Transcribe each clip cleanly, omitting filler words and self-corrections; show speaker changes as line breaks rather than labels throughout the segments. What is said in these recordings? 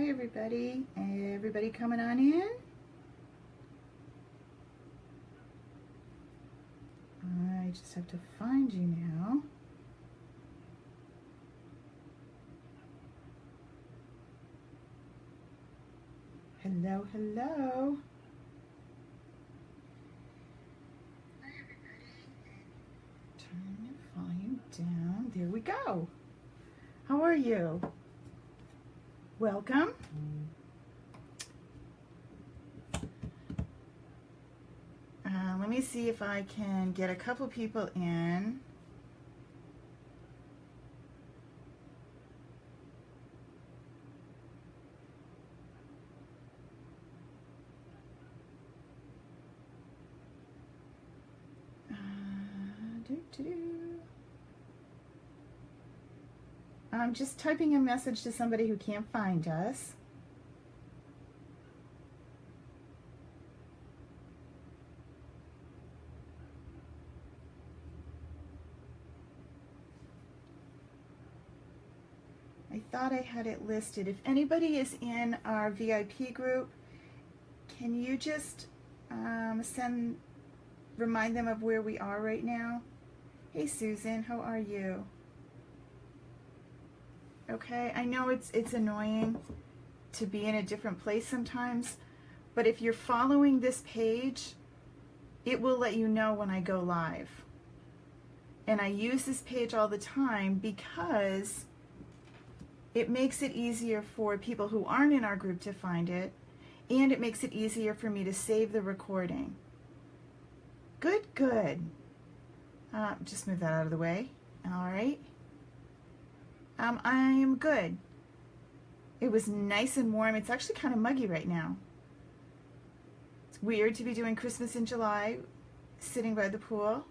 Hi everybody. Everybody coming on in? I just have to find you now. Hello, hello. Hi everybody. Turn the volume down. There we go. How are you? Welcome. Let me see if I can get a couple people in. I'm just typing a message to somebody who can't find us. I thought I had it listed. If anybody is in our VIP group, can you just remind them of where we are right now? Hey Susan, how are you? Okay, I know it's annoying to be in a different place sometimes, but if you're following this page, it will let you know when I go live. And I use this page all the time because it makes it easier for people who aren't in our group to find it, and it makes it easier for me to save the recording. Good, good. Just move that out of the way. All right. I am good. It was nice and warm. It's actually kind of muggy right now. It's weird to be doing Christmas in July, sitting by the pool,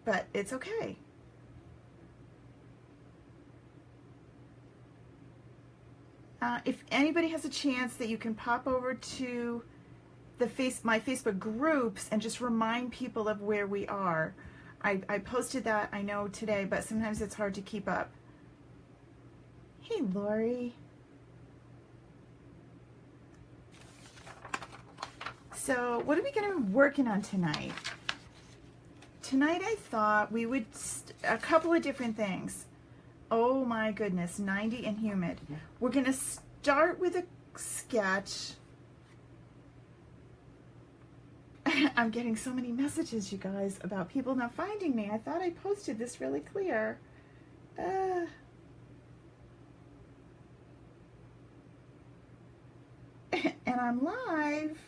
but it's okay. If anybody has a chance that you can pop over to my Facebook groups and just remind people of where we are. I posted that, I know, today, but sometimes it's hard to keep up. Hey, Lori. So what are we going to be working on tonight? Tonight I thought we would, a couple of different things. Oh my goodness, 90 and humid. We're going to start with a sketch. I'm getting so many messages, you guys, about people not finding me. I thought I posted this really clear. And I'm live.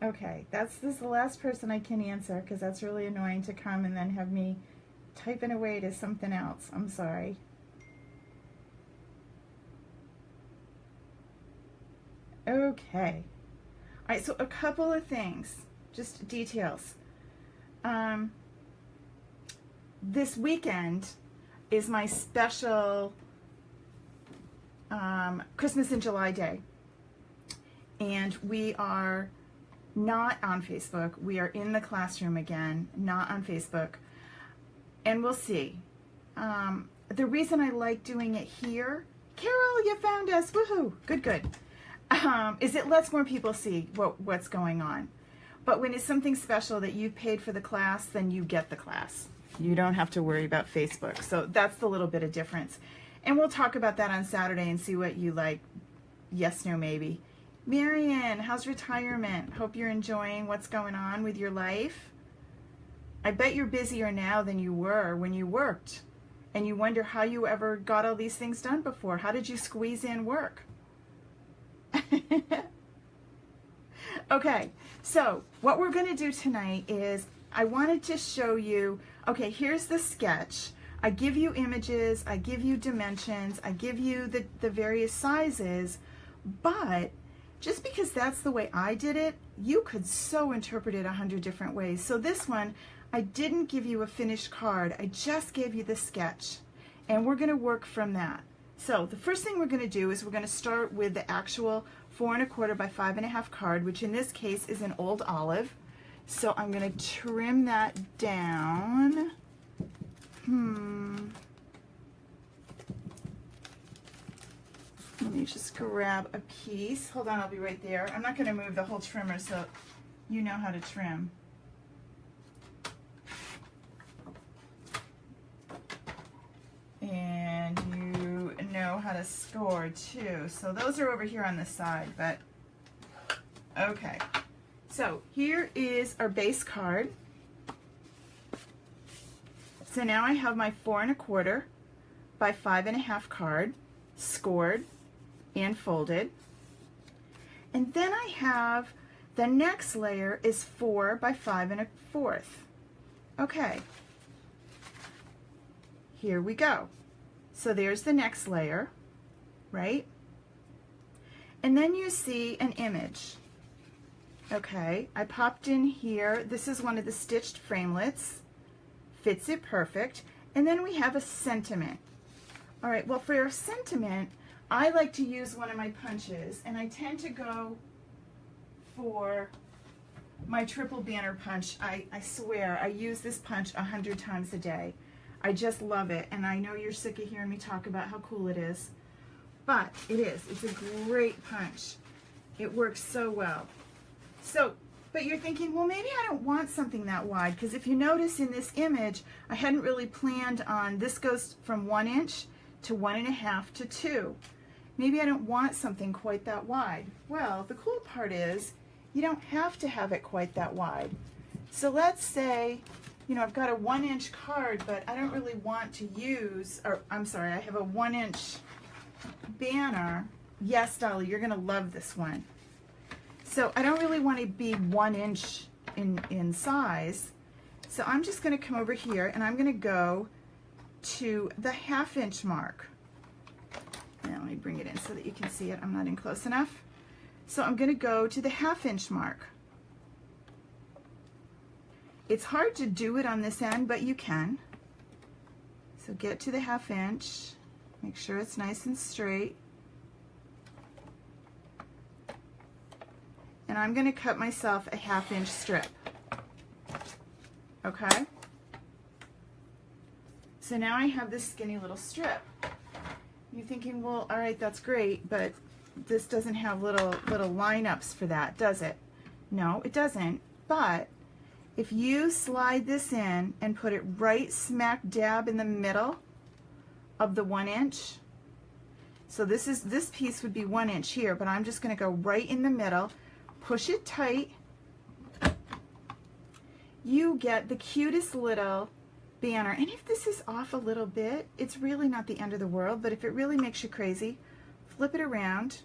Okay, this is the last person I can answer because that's really annoying to come and then have me typing away to something else. I'm sorry. Okay. All right, so a couple of things, just details. This weekend is my special Christmas in July day, and we are not on Facebook. We are in the classroom again, not on Facebook, and we'll see. The reason I like doing it here, Carol, you found us, woohoo, good, good, is it lets more people see what's going on. But when it's something special that you've paid for the class, then you get the class. You don't have to worry about Facebook. So that's the little bit of difference. And we'll talk about that on Saturday and see what you like. Yes, no, maybe. Marion, how's retirement? Hope you're enjoying what's going on with your life. I bet you're busier now than you were when you worked. And you wonder how you ever got all these things done before. How did you squeeze in work? Okay, so what we're going to do tonight is I wanted to show you, okay, here's the sketch. I give you images, I give you dimensions, I give you the various sizes, but just because that's the way I did it, you could so interpret it 100 different ways. So this one, I didn't give you a finished card, I just gave you the sketch, and we're going to work from that. So the first thing we're going to do is we're going to start with the actual 4 1/4 by 5 1/2 card, which in this case is an old olive. So I'm going to trim that down. Let me just grab a piece. Hold on, I'll be right there. I'm not going to move the whole trimmer so you know how to trim. And you know how to score too. So those are over here on the side, but okay. So here is our base card. So now I have my 4 1/4 by 5 1/2 card scored and folded. And then I have the next layer is 4 by 5 1/4. Okay. Here we go. So there's the next layer, right? And then you see an image. Okay, I popped in here. This is one of the stitched framelits. Fits it perfect. And then we have a sentiment. All right, well, for a sentiment, I like to use one of my punches, and I tend to go for my triple banner punch. I swear, I use this punch 100 times a day. I just love it, and I know you're sick of hearing me talk about how cool it is, but it is. It's a great punch. It works so well. So, but you're thinking, well, maybe I don't want something that wide, because if you notice in this image, I hadn't really planned on, this goes from 1 inch to 1 1/2 to 2. Maybe I don't want something quite that wide. Well, the cool part is you don't have to have it quite that wide. So let's say, you know, I've got a 1 inch card, but I don't really want to use, or I'm sorry, I have a 1 inch banner. Yes, Dolly, you're gonna love this one. So I don't really want to be 1 inch in size. So I'm just gonna come over here and I'm gonna go to the 1/2 inch mark. Now let me bring it in so that you can see it. I'm not in close enough. So I'm gonna go to the 1/2 inch mark. It's hard to do it on this end, but you can. So get to the 1/2 inch, make sure it's nice and straight. And I'm going to cut myself a 1/2 inch strip. Okay? So now I have this skinny little strip. You're thinking, well, all right, that's great, but this doesn't have little lineups for that, does it? No, it doesn't. But if you slide this in and put it right smack dab in the middle of the 1 inch, so this piece would be 1 inch here, but I'm just going to go right in the middle, push it tight, you get the cutest little banner. And if this is off a little bit, it's really not the end of the world, but if it really makes you crazy, flip it around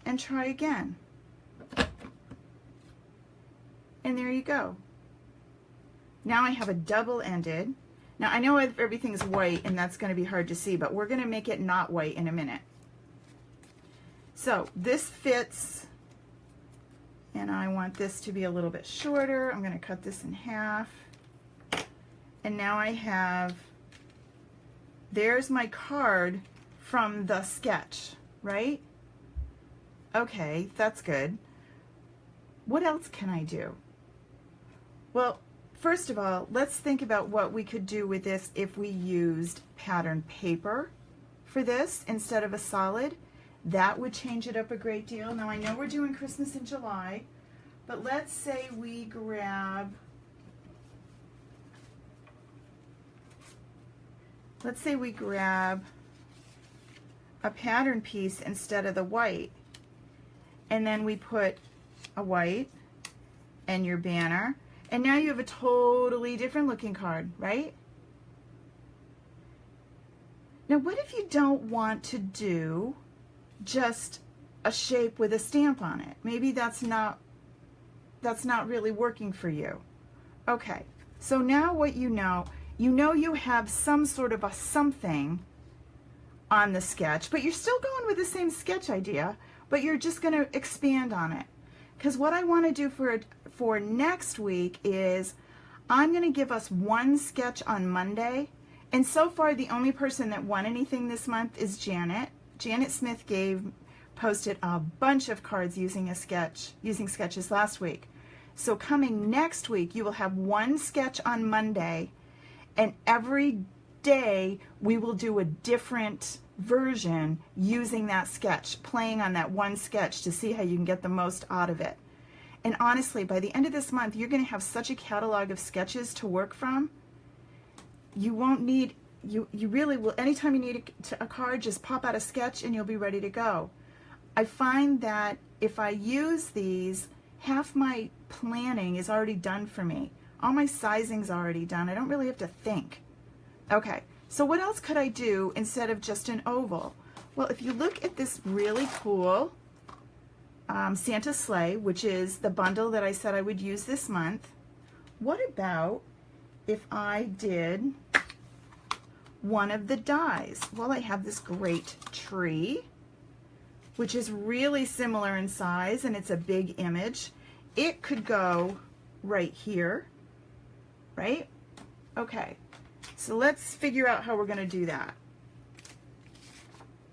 and try again. And there you go. Now I have a double-ended. Now I know everything's white and that's going to be hard to see, but we're going to make it not white in a minute. So this fits, and I want this to be a little bit shorter. I'm going to cut this in half. And now I have, there's my card from the sketch, right? Okay, that's good. What else can I do? Well, first of all, let's think about what we could do with this if we used pattern paper for this instead of a solid. That would change it up a great deal. Now I know we're doing Christmas in July, but let's say we grab, a pattern piece instead of the white, and then we put a white and your banner, and now you have a totally different looking card, right? Now what if you don't want to do just a shape with a stamp on it? Maybe that's not really working for you. Okay, so now what you know you have some sort of a something on the sketch, but you're still going with the same sketch idea, but you're just going to expand on it. Because what I want to do for next week is I'm going to give us one sketch on Monday, and so far the only person that won anything this month is Janet. Janet Smith posted a bunch of cards using sketches last week. So coming next week, you will have one sketch on Monday, and every day we will do a different version using that sketch, playing on that one sketch to see how you can get the most out of it. And honestly, by the end of this month, you're going to have such a catalog of sketches to work from. You won't need, you really will, anytime you need a card, just pop out a sketch and you'll be ready to go. I find that if I use these, half my planning is already done for me. All my sizing's already done. I don't really have to think. Okay, so what else could I do instead of just an oval? Well, if you look at this really cool Santa Sleigh, which is the bundle that I said I would use this month, what about if I did one of the dies? Well, I have this great tree, which is really similar in size, and it's a big image. It could go right here, right? Okay, so let's figure out how we're going to do that.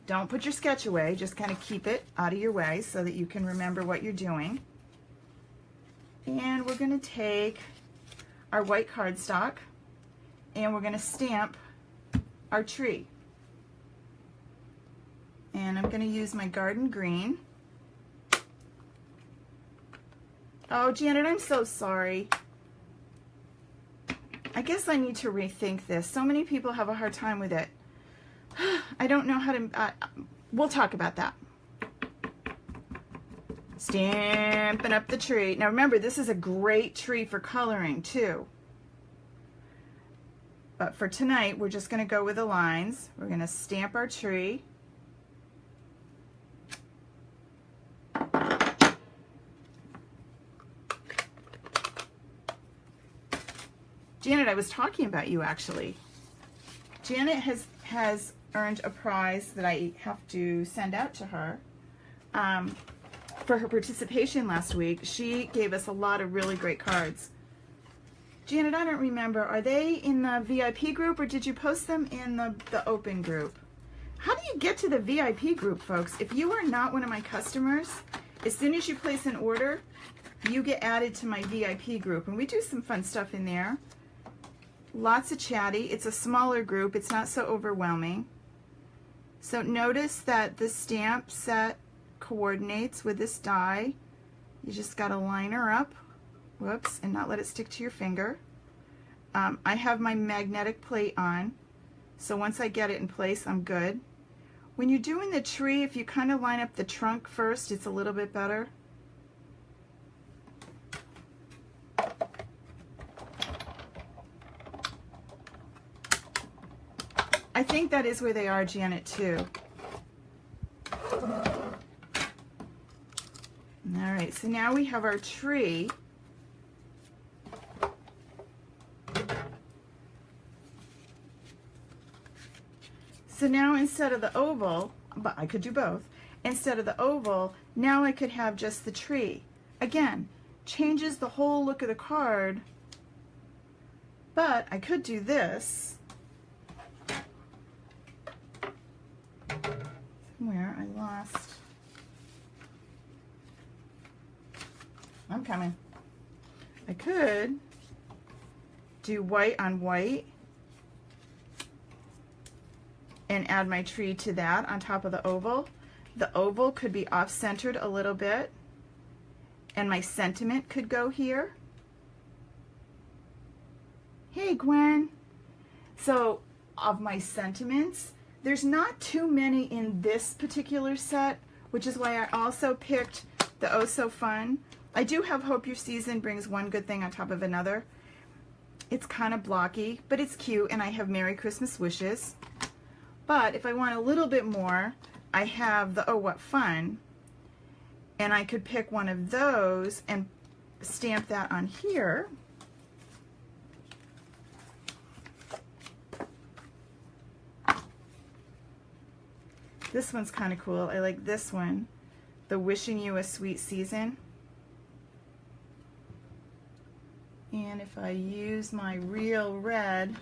Don't put your sketch away, just kind of keep it out of your way so that you can remember what you're doing. And we're going to take our white cardstock and we're going to stamp our tree. And I'm going to use my garden green. Oh, Janet, I'm so sorry. I guess I need to rethink this. So many people have a hard time with it. I don't know how to, we'll talk about that. Stamping up the tree. Now remember, this is a great tree for coloring too. But for tonight, we're just going to go with the lines. We're going to stamp our tree. Janet, I was talking about you actually. Janet has earned a prize that I have to send out to her for her participation last week. She gave us a lot of really great cards. Janet, I don't remember, are they in the VIP group or did you post them in the open group? How do you get to the VIP group, folks? If you are not one of my customers, as soon as you place an order, you get added to my VIP group, and we do some fun stuff in there. Lots of chatty. It's a smaller group. It's not so overwhelming. So notice that the stamp set coordinates with this die. You just got to line her up, whoops, and not let it stick to your finger. I have my magnetic plate on, so once I get it in place, I'm good. When you're doing the tree, if you kind of line up the trunk first, it's a little bit better. I think that is where they are, Janet, too. All right, so now we have our tree. So now instead of the oval, but I could do both, instead of the oval, now I could have just the tree. Again, changes the whole look of the card, but I could do this. Somewhere I lost. I'm coming. I could do white on white and add my tree to that on top of the oval. The oval could be off-centered a little bit, and my sentiment could go here. Hey, Gwen. So, of my sentiments, there's not too many in this particular set, which is why I also picked the Oh So Fun. I do have Hope Your Season Brings One Good Thing on top of another. It's kind of blocky, but it's cute, and I have Merry Christmas Wishes. But if I want a little bit more, I have the Oh What Fun, and I could pick one of those and stamp that on here. This one's kind of cool. I like this one, the Wishing You a Sweet Season. And if I use my real red,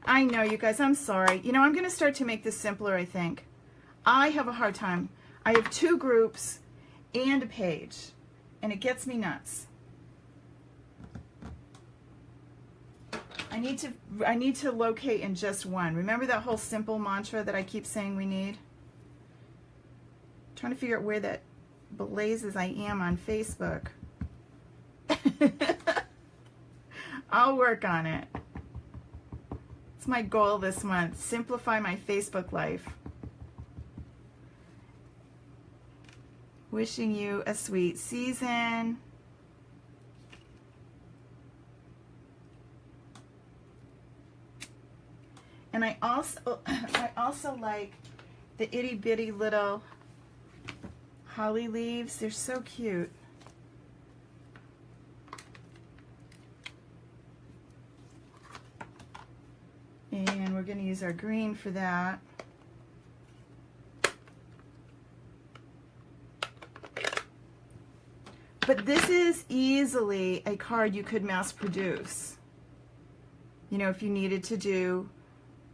I know, you guys, I'm sorry. You know, I'm going to start to make this simpler, I think. I have a hard time. I have 2 groups and a page, and it gets me nuts. I need to locate in just one. Remember that whole simple mantra that I keep saying we need? I'm trying to figure out where that blazes I am on Facebook. I'll work on it. It's my goal this month. Simplify my Facebook life. Wishing you a sweet season. And I also like the itty bitty little holly leaves. They're so cute. And we're going to use our green for that. But this is easily a card you could mass produce. You know, if you needed to do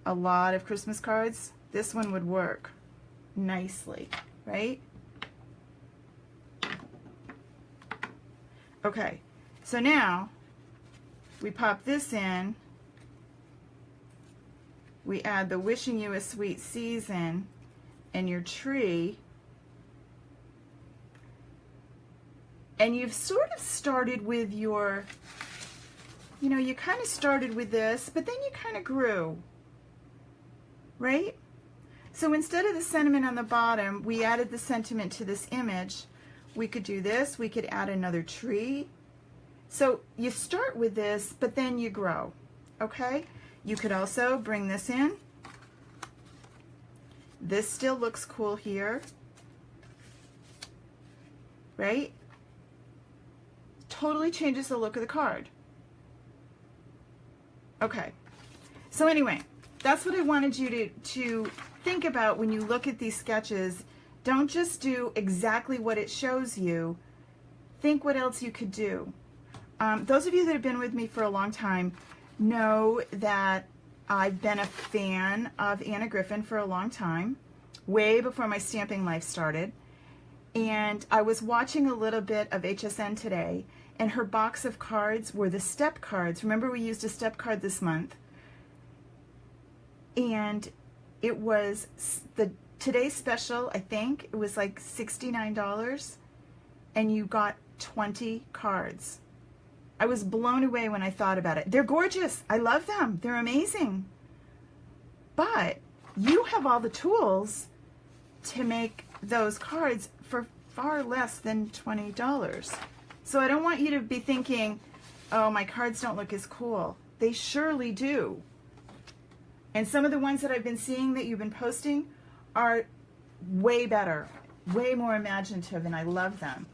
a lot of Christmas cards, this one would work nicely, right? Okay, so now we pop this in. We add the wishing you a sweet season and your tree. And you've sort of started with your, you know, you kind of started with this, but then you kind of grew, right? So instead of the sentiment on the bottom, we added the sentiment to this image. We could do this. We could add another tree. So you start with this, but then you grow, okay? You could also bring this in. This still looks cool here, right? Totally changes the look of the card. Okay, so anyway, that's what I wanted you to think about when you look at these sketches. Don't just do exactly what it shows you. Think what else you could do. Those of you that have been with me for a long time know that I've been a fan of Anna Griffin for a long time, way before my stamping life started. And I was watching a little bit of HSN today, and her box of cards were the step cards. Remember, we used a step card this month. And it was the today's special, I think. It was like $69, and you got 20 cards. I was blown away when I thought about it. They're gorgeous. I love them. They're amazing. But you have all the tools to make those cards for far less than $20. So I don't want you to be thinking, oh, my cards don't look as cool. They surely do. And some of the ones that I've been seeing that you've been posting are way better, way more imaginative, and I love them.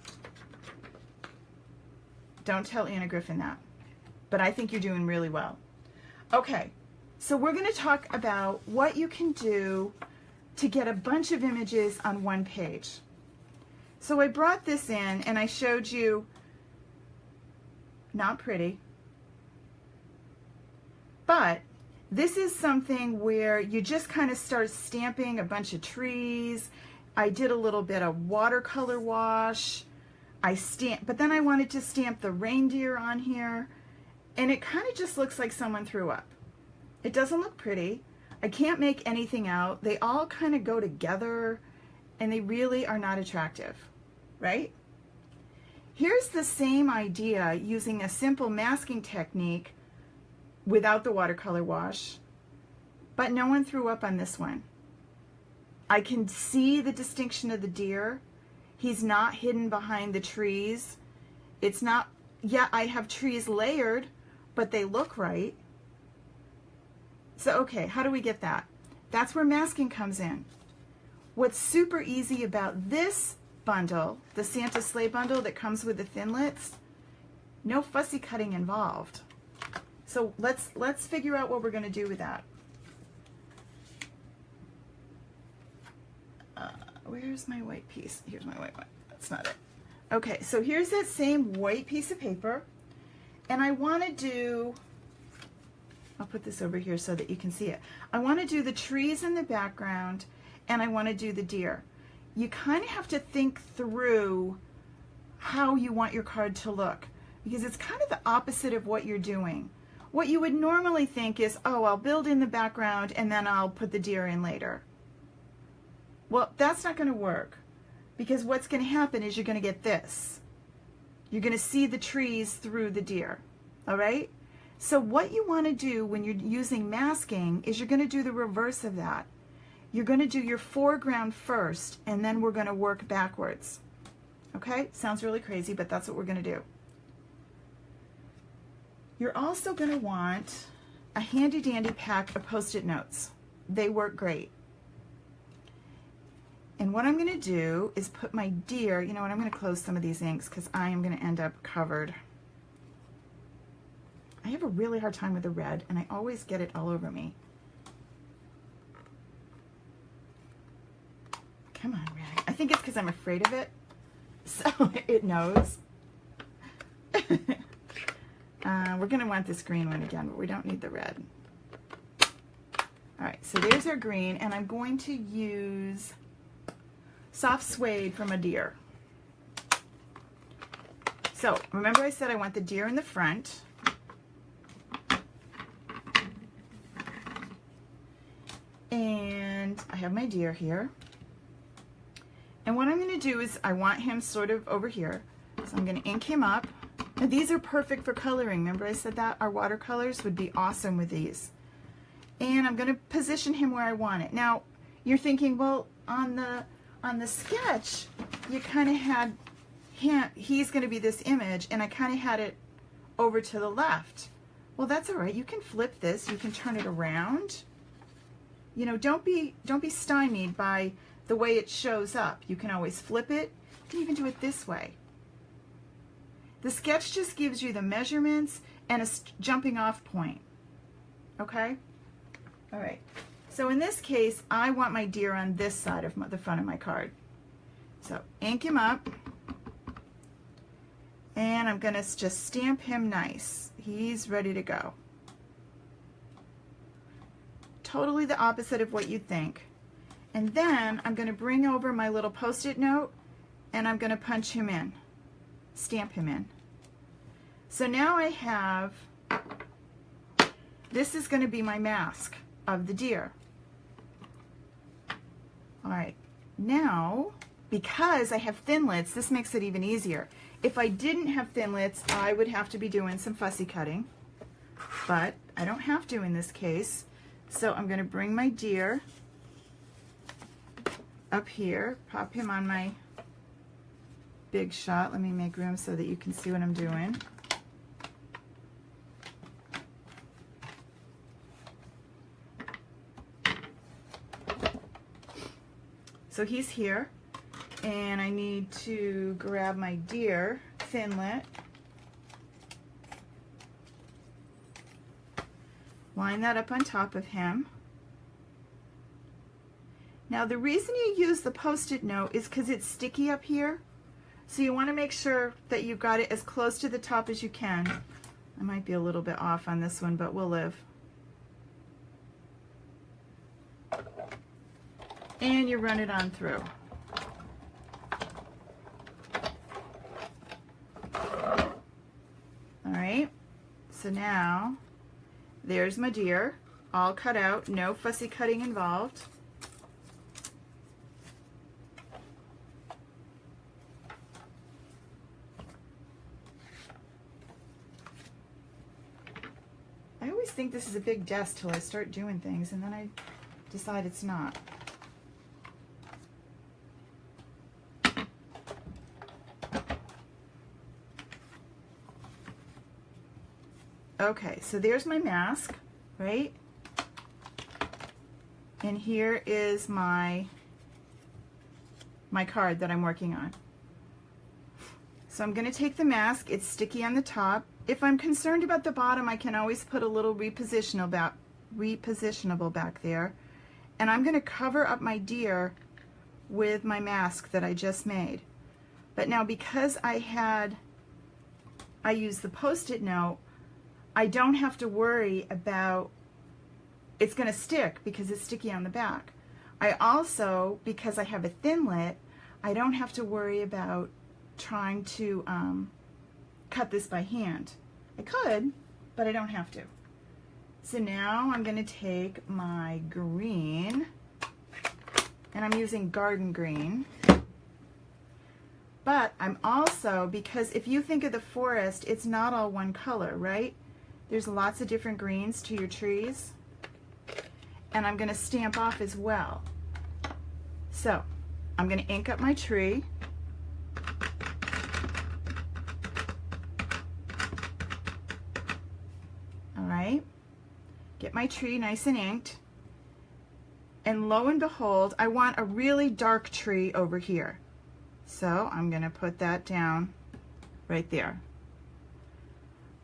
Don't tell Anna Griffin that. But I think you're doing really well. Okay, so we're going to talk about what you can do to get a bunch of images on one page. So I brought this in and I showed you, not pretty, but this is something where you just kind of start stamping a bunch of trees. I did a little bit of watercolor wash. But then I wanted to stamp the reindeer on here, and it kind of just looks like someone threw up. It doesn't look pretty. I can't make anything out. They all kind of go together, and they really are not attractive, right? Here's the same idea using a simple masking technique without the watercolor wash, but no one threw up on this one. I can see the distinction of the deer. He's not hidden behind the trees. It's not, yeah, I have trees layered, but they look right. So, okay, how do we get that? That's where masking comes in. What's super easy about this bundle, the Santa Sleigh bundle that comes with the Thinlits, no fussy cutting involved. So let's figure out what we're going to do with that. Where's my white piece? Here's my white one. That's not it. Okay, so here's that same white piece of paper, and I want to do I'll put this over here so that you can see it. I want to do the trees in the background, and I want to do the deer. You kind of have to think through how you want your card to look, because it's kind of the opposite of what you're doing. What you would normally think is, oh, I'll build in the background and then I'll put the deer in later. Well, that's not going to work, because what's going to happen is you're going to get this. You're going to see the trees through the deer, all right? So what you want to do when you're using masking is you're going to do the reverse of that. You're going to do your foreground first, and then we're going to work backwards. Okay? Sounds really crazy, but that's what we're going to do. You're also going to want a handy dandy pack of Post-it notes. They work great. And what I'm going to do is put my deer, you know what, I'm going to close some of these inks because I am going to end up covered. I have a really hard time with the red, and I always get it all over me. Come on, red. I think it's because I'm afraid of it, so it knows. We're going to want this green one again, but we don't need the red. All right, so there's our green, and I'm going to use soft suede from a deer. So remember I said I want the deer in the front. And I have my deer here. And what I'm going to do is I want him sort of over here. So I'm going to ink him up. Now these are perfect for coloring. Remember I said that our watercolors would be awesome with these. And I'm going to position him where I want it. Now you're thinking, well, on the sketch, you kind of had him, he's going to be this image, and I kind of had it over to the left. Well, that's all right. You can flip this. You can turn it around. You know, don't be stymied by the way it shows up. You can always flip it. You can even do it this way. The sketch just gives you the measurements and a jumping off point. Okay? All right. So in this case, I want my deer on this side of the front of my card. So ink him up, and I'm going to just stamp him nice. He's ready to go. Totally the opposite of what you think. And then I'm going to bring over my little Post-it note, and I'm going to punch him in, stamp him in. So now I have, this is going to be my mask of the deer. All right, now, because I have Thinlits, this makes it even easier. If I didn't have Thinlits, I would have to be doing some fussy cutting, but I don't have to in this case. So I'm going to bring my deer up here, pop him on my Big Shot. Let me make room so that you can see what I'm doing. So he's here, and I need to grab my deer Thinlit, line that up on top of him. Now the reason you use the Post-it note is because it's sticky up here, so you want to make sure that you've got it as close to the top as you can. I might be a little bit off on this one, but we'll live. And you run it on through. All right, so now there's my deer, all cut out, no fussy cutting involved. I always think this is a big desk till I start doing things, and then I decide it's not. Okay, so there's my mask, right? And here is my card that I'm working on. So I'm going to take the mask. It's sticky on the top. If I'm concerned about the bottom, I can always put a little repositionable back there. And I'm going to cover up my deer with my mask that I just made. But now because I used the Post-it note, I don't have to worry about it's going to stick because it's sticky on the back. I also, because I have a Thinlit, I don't have to worry about trying to cut this by hand. I could, but I don't have to. So now I'm going to take my green, and I'm using garden green. But I'm also, because if you think of the forest, it's not all one color, right? There's lots of different greens to your trees. And I'm going to stamp off as well. So I'm going to ink up my tree. All right. Get my tree nice and inked. And lo and behold, I want a really dark tree over here. So I'm going to put that down right there.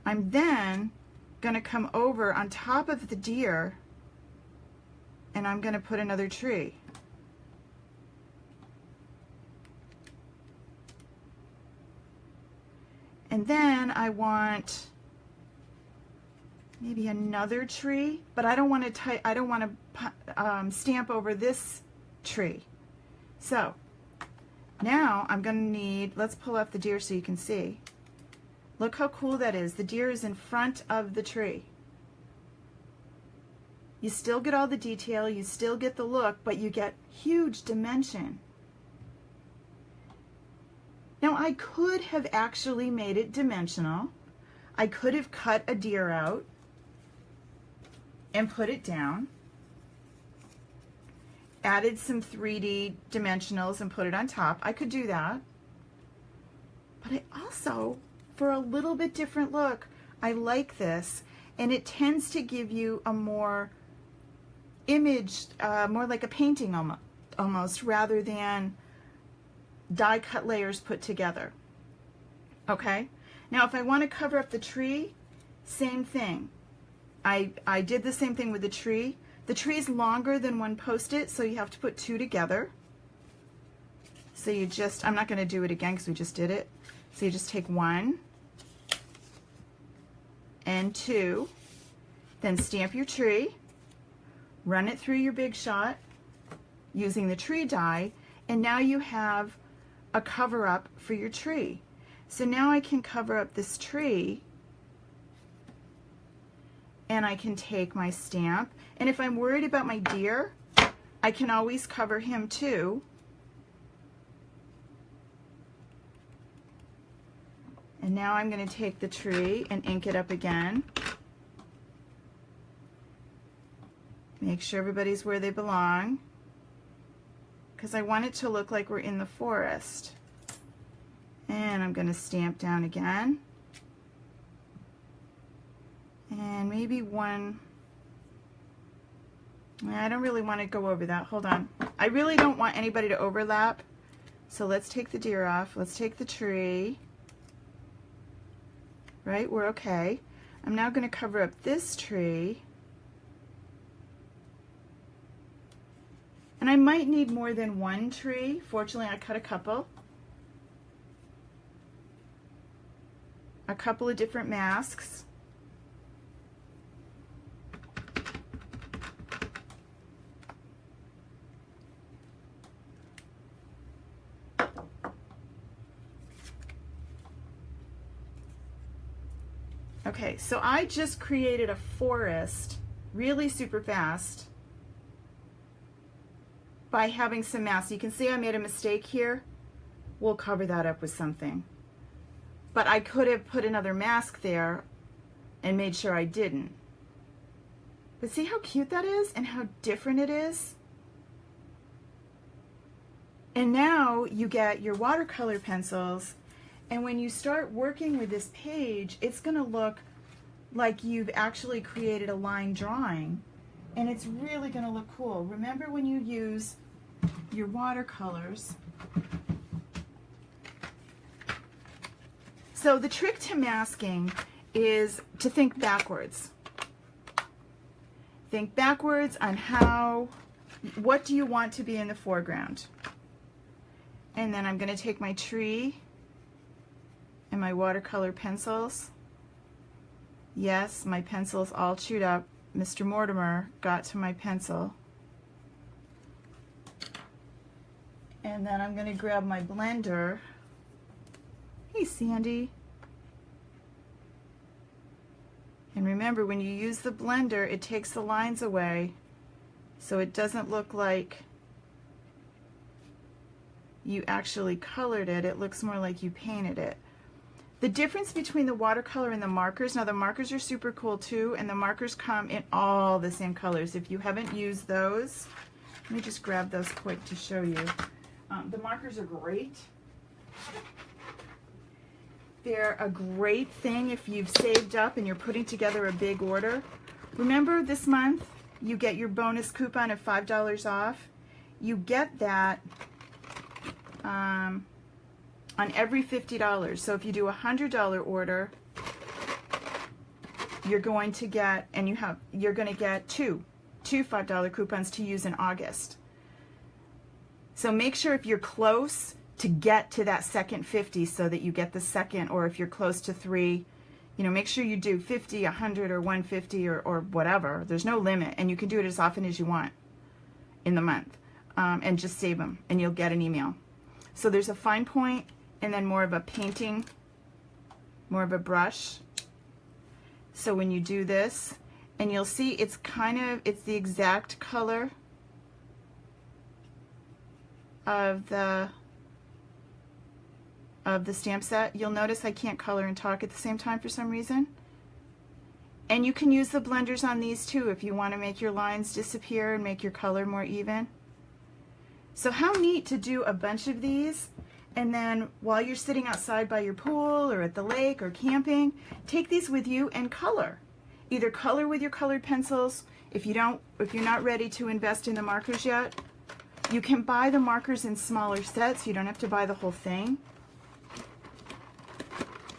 I'm then going to come over on top of the deer, and I'm going to put another tree. And then I want maybe another tree, but I don't want to stamp over this tree. So now I'm going to need, let's pull up the deer so you can see. Look how cool that is. The deer is in front of the tree. You still get all the detail, you still get the look, but you get huge dimension. Now I could have actually made it dimensional. I could have cut a deer out and put it down, added some 3D dimensionals and put it on top. I could do that. But I also, for a little bit different look, I like this, and it tends to give you a more image, more like a painting almost, rather than die cut layers put together. Okay, now if I want to cover up the tree, same thing. I did the same thing with the tree. The tree is longer than one post-it, so you have to put two together. So you just, I'm not going to do it again because we just did it. So you just take one and two, then stamp your tree, run it through your Big Shot using the tree die, and now you have a cover up for your tree. So now I can cover up this tree, and I can take my stamp, and if I'm worried about my deer, I can always cover him too. And now I'm going to take the tree and ink it up again. Make sure everybody's where they belong, because I want it to look like we're in the forest. And I'm going to stamp down again. And maybe one, I don't really want to go over that. Hold on. I really don't want anybody to overlap. So let's take the deer off. Let's take the tree. Right, we're okay. I'm now going to cover up this tree. And I might need more than one tree. Fortunately, I cut a couple. A couple of different masks. Okay, so I just created a forest really super fast by having some masks. You can see I made a mistake here. We'll cover that up with something. But I could have put another mask there and made sure I didn't. But see how cute that is and how different it is? And now you get your watercolor pencils, and when you start working with this page, it's going to look like you've actually created a line drawing, and it's really going to look cool. Remember when you use your watercolors. So the trick to masking is to think backwards. Think backwards on what do you want to be in the foreground? And then I'm going to take my tree and my watercolor pencils, Yes, my pencil's all chewed up. Mr. Mortimer got to my pencil. And then I'm going to grab my blender. Hey, Sandy. And remember, when you use the blender, it takes the lines away, so it doesn't look like you actually colored it. It looks more like you painted it. The difference between the watercolor and the markers, now the markers are super cool too, and the markers come in all the same colors. If you haven't used those, let me just grab those quick to show you. The markers are great. They're a great thing if you've saved up and you're putting together a big order. Remember, this month you get your bonus coupon of $5 off. You get that on every $50. So if you do a $100 order, you're going to get, you're going to get two $5 coupons to use in August. So make sure if you're close to get to that second 50 so that you get the second, or if you're close to 3, make sure you do 50, 100, or 150 or whatever. There's no limit, and you can do it as often as you want in the month, and just save them, and you'll get an email. So there's a fine point, and then more of a painting, more of a brush. So when you do this, and you'll see it's the exact color of the stamp set. You'll notice I can't color and talk at the same time for some reason. And you can use the blenders on these too if you want to make your lines disappear and make your color more even. So how neat to do a bunch of these, and then while you're sitting outside by your pool or at the lake or camping, take these with you and color. Either color with your colored pencils. If you're not ready to invest in the markers yet, you can buy the markers in smaller sets. You don't have to buy the whole thing.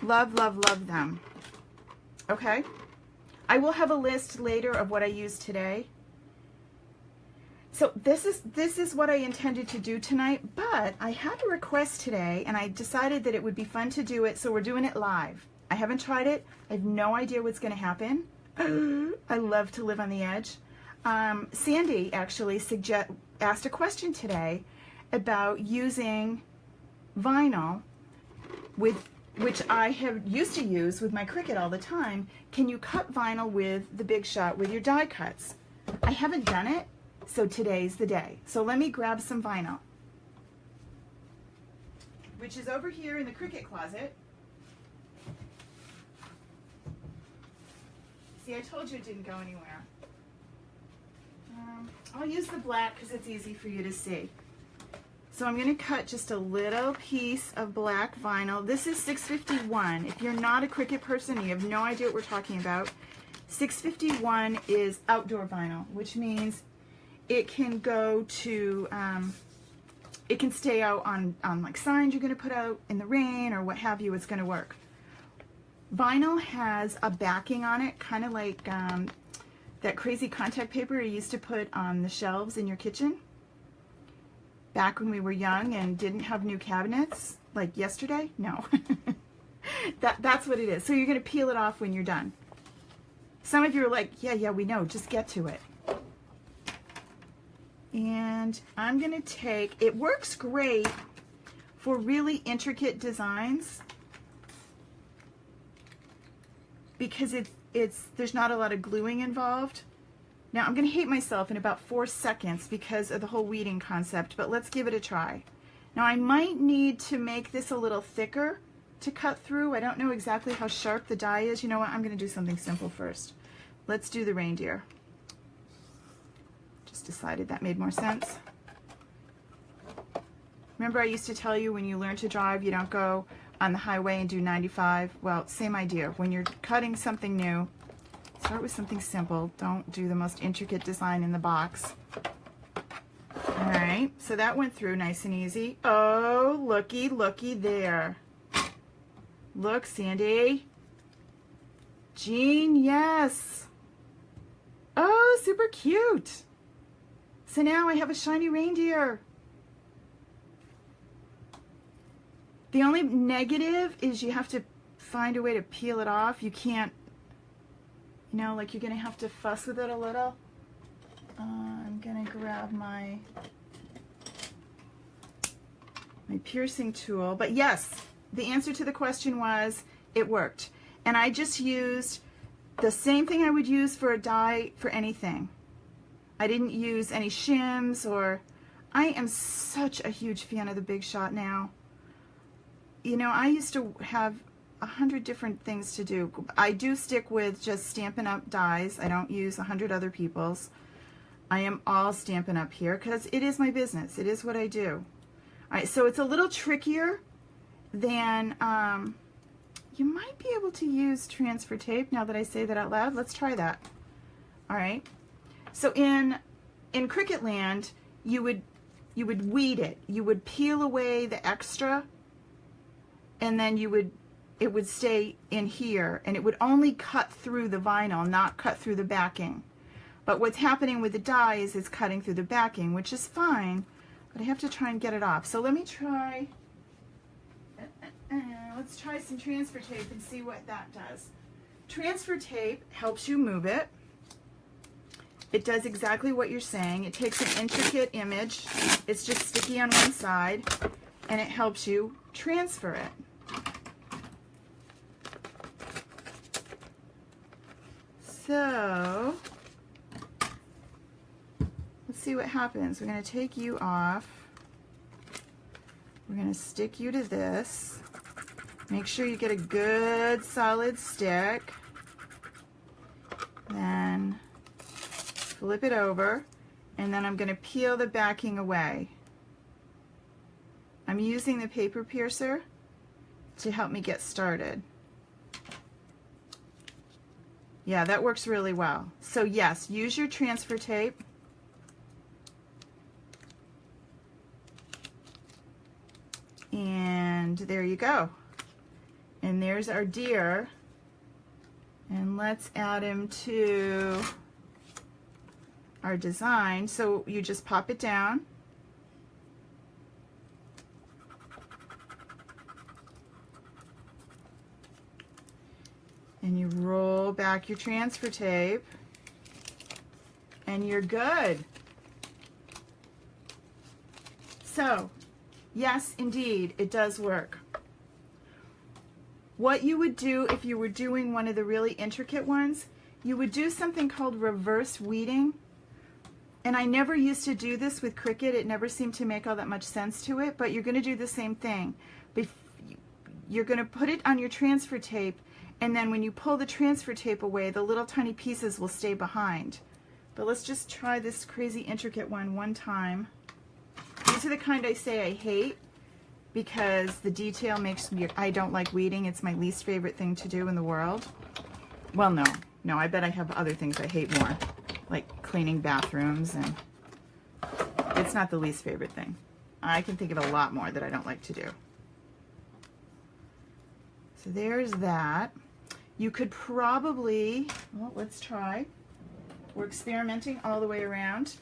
Love, love, love them. Okay? I will have a list later of what I used today. So this is what I intended to do tonight, but I had a request today, and I decided that it would be fun to do it, so we're doing it live. I haven't tried it. I have no idea what's going to happen. I love to live on the edge. Sandy actually asked a question today about using vinyl, which I have used to use with my Cricut all the time. Can you cut vinyl with the Big Shot with your die cuts? I haven't done it, so today's the day. So let me grab some vinyl, which is over here in the Cricut closet. See, I told you it didn't go anywhere. I'll use the black because it's easy for you to see. So I'm going to cut just a little piece of black vinyl. This is 651. If you're not a Cricut person, you have no idea what we're talking about. 651 is outdoor vinyl, which means it can go to, it can stay out on like signs you're going to put out in the rain or what have you. It's going to work. Vinyl has a backing on it, kind of like that crazy contact paper you used to put on the shelves in your kitchen back when we were young and didn't have new cabinets, like yesterday. No. That's what it is. So you're going to peel it off when you're done. Some of you are like, yeah, we know, just get to it. And I'm going to take, it works great for really intricate designs because there's not a lot of gluing involved. Now I'm going to hate myself in about 4 seconds because of the whole weeding concept, but let's give it a try. Now I might need to make this a little thicker to cut through. I don't know exactly how sharp the die is. You know what? I'm going to do something simple first. Let's do the reindeer. Just decided that made more sense. Remember I used to tell you when you learn to drive, you don't go on the highway and do 95? Well, same idea. When you're cutting something new, start with something simple. Don't do the most intricate design in the box. All right, so that went through nice and easy. Oh, looky, looky there. Look, Sandy. Jean, yes. Oh, super cute. So now I have a shiny reindeer. The only negative is you have to find a way to peel it off. You can't you know, like you're gonna have to fuss with it a little. I'm gonna grab my piercing tool, but yes, the answer to the question was it worked. And I just used the same thing I would use for a die for anything. I didn't use any shims, or I am such a huge fan of the Big Shot now. You know, I used to have 100 different things to do. I do stick with just Stampin' Up! Dies. I don't use 100 other people's. I am all Stampin' Up! Here because it is my business. It is what I do. All right, so it's a little trickier than, you might be able to use transfer tape now that I say that out loud. Let's try that. All right. So in Cricut Land, you would weed it. You would peel away the extra, and then it would stay in here, and it would only cut through the vinyl, not cut through the backing. But what's happening with the die is it's cutting through the backing, which is fine, but I have to try and get it off. So let me try, let's try some transfer tape and see what that does. Transfer tape helps you move it. It does exactly what you're saying. It takes an intricate image. It's just sticky on one side, and it helps you transfer it. So let's see what happens. We're going to take you off. We're going to stick you to this. Make sure you get a good solid stick. Then flip it over, and then I'm going to peel the backing away. I'm using the paper piercer to help me get started. Yeah, that works really well. So yes, use your transfer tape. And there you go. And there's our deer. And let's add him to our design. So you just pop it down. And you roll back your transfer tape, and you're good. So, yes, indeed, it does work. What you would do if you were doing one of the really intricate ones, you would do something called reverse weeding. And I never used to do this with Cricut. It never seemed to make all that much sense to it, but you're going to do the same thing. You're going to put it on your transfer tape, and then when you pull the transfer tape away, the little tiny pieces will stay behind. But let's just try this crazy intricate one time. These are the kind I say I hate because the detail makes me, I don't like weeding. It's my least favorite thing to do in the world. Well, no, I bet I have other things I hate more, like cleaning bathrooms, and it's not the least favorite thing. I can think of a lot more that I don't like to do. So there's that. You could probably, well, let's try. We're experimenting all the way around.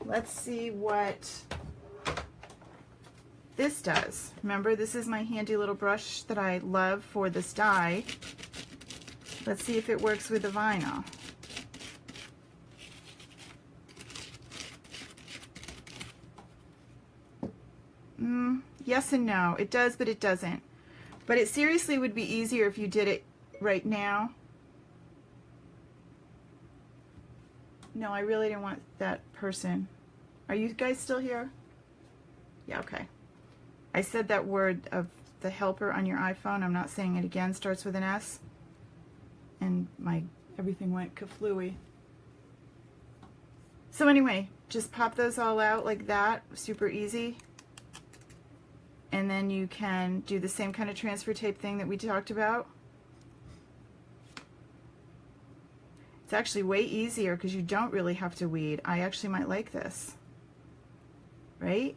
Let's see what this does. Remember, this is my handy little brush that I love for this die. Let's see if it works with the vinyl. Yes and no. It does, but it doesn't. But it seriously would be easier if you did it right now. No, I really didn't want that person. Are you guys still here? Yeah, okay. I said that word of the helper on your iPhone. I'm not saying it again. Starts with an S. And everything went kaflooey. So anyway, just pop those all out like that. Super easy. And then you can do the same kind of transfer tape thing that we talked about. It's actually way easier because you don't really have to weed. I actually might like this. Right?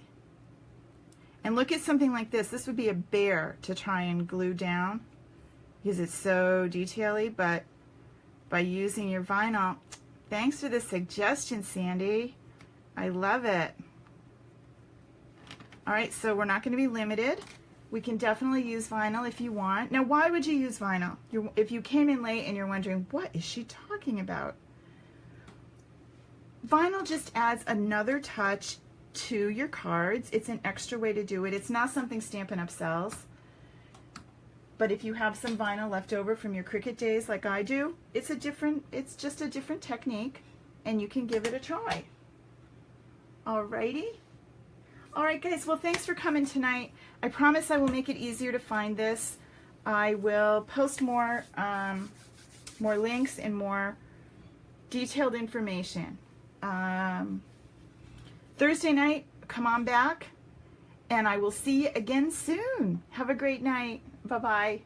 And look at something like this. This would be a bear to try and glue down because it's so detaily, but by using your vinyl, thanks for the suggestion, Sandy. I love it. All right, so we're not going to be limited. We can definitely use vinyl if you want. Now, why would you use vinyl? If you came in late and you're wondering, what is she talking about? Vinyl just adds another touch to your cards. It's an extra way to do it. It's not something Stampin' Up! Sells. But if you have some vinyl left over from your Cricut days like I do, it's just a different technique, and you can give it a try. Alrighty? Alright guys, well thanks for coming tonight. I promise I will make it easier to find this. I will post more links and more detailed information. Thursday night, come on back, and I will see you again soon. Have a great night. Bye-bye.